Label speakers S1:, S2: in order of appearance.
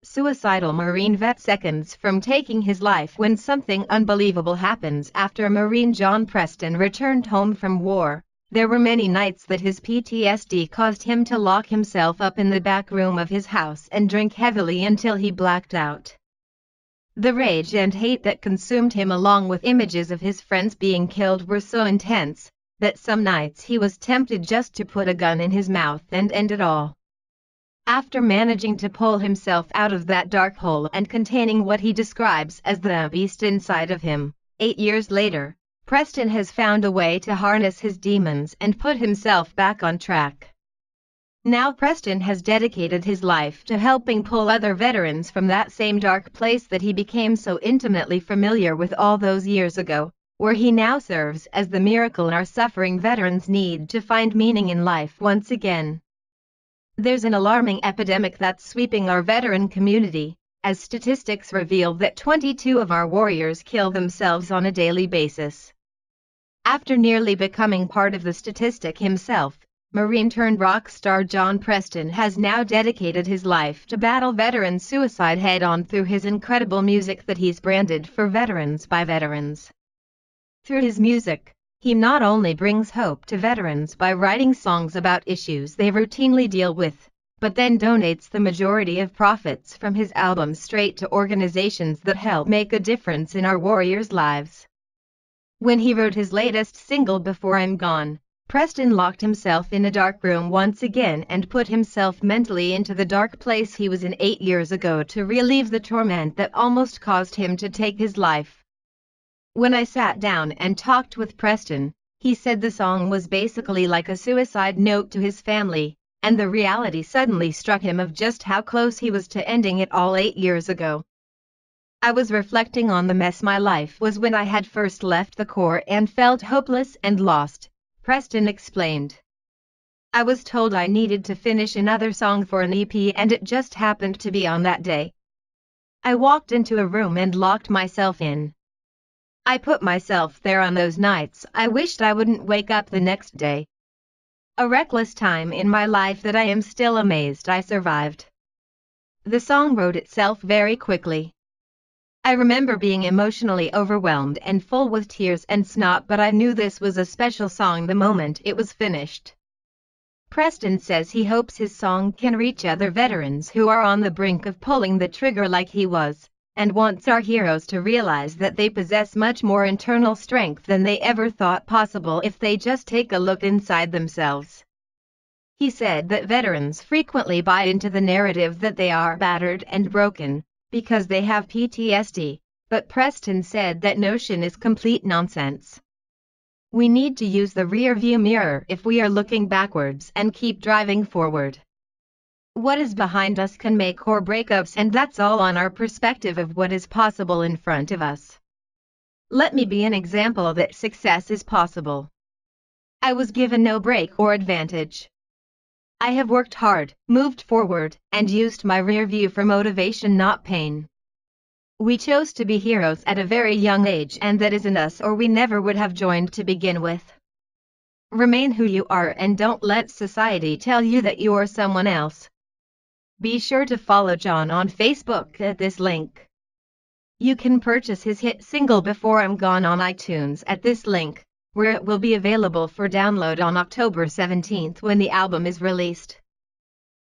S1: Suicidal Marine vet seconds from taking his life when something unbelievable happens after Marine John Preston returned home from war. There were many nights that his PTSD caused him to lock himself up in the back room of his house and drink heavily until he blacked out. The rage and hate that consumed him, along with images of his friends being killed, were so intense that some nights he was tempted just to put a gun in his mouth and end it all. After managing to pull himself out of that dark hole and containing what he describes as the beast inside of him, 8 years later, Preston has found a way to harness his demons and put himself back on track. Now Preston has dedicated his life to helping pull other veterans from that same dark place that he became so intimately familiar with all those years ago, where he now serves as the miracle our suffering veterans need to find meaning in life once again. There's an alarming epidemic that's sweeping our veteran community, as statistics reveal that 22 of our warriors kill themselves on a daily basis. After nearly becoming part of the statistic himself, Marine-turned-rock star John Preston has now dedicated his life to battle veteran suicide head-on through his incredible music that he's branded for veterans by veterans. Through his music, he not only brings hope to veterans by writing songs about issues they routinely deal with, but then donates the majority of profits from his albums straight to organizations that help make a difference in our warriors' lives. When he wrote his latest single Before I'm Gone, Preston locked himself in a dark room once again and put himself mentally into the dark place he was in 8 years ago to relieve the torment that almost caused him to take his life. When I sat down and talked with Preston, he said the song was basically like a suicide note to his family, and the reality suddenly struck him of just how close he was to ending it all 8 years ago. I was reflecting on the mess my life was when I had first left the Corps and felt hopeless and lost, Preston explained. I was told I needed to finish another song for an EP and it just happened to be on that day. I walked into a room and locked myself in. I put myself there on those nights I wished I wouldn't wake up the next day. A reckless time in my life that I am still amazed I survived. The song wrote itself very quickly. I remember being emotionally overwhelmed and full with tears and snot, but I knew this was a special song the moment it was finished. Preston says he hopes his song can reach other veterans who are on the brink of pulling the trigger like he was, and wants our heroes to realize that they possess much more internal strength than they ever thought possible if they just take a look inside themselves. He said that veterans frequently buy into the narrative that they are battered and broken because they have PTSD, but Preston said that notion is complete nonsense. We need to use the rear-view mirror if we are looking backwards and keep driving forward. What is behind us can make or break us, and that's all on our perspective of what is possible in front of us. Let me be an example that success is possible. I was given no break or advantage. I have worked hard, moved forward, and used my rear view for motivation, not pain. We chose to be heroes at a very young age, and that isn't us, or we never would have joined to begin with. Remain who you are and don't let society tell you that you are someone else. Be sure to follow John on Facebook at this link. You can purchase his hit single Before I'm Gone on iTunes at this link, where it will be available for download on October 17 when the album is released.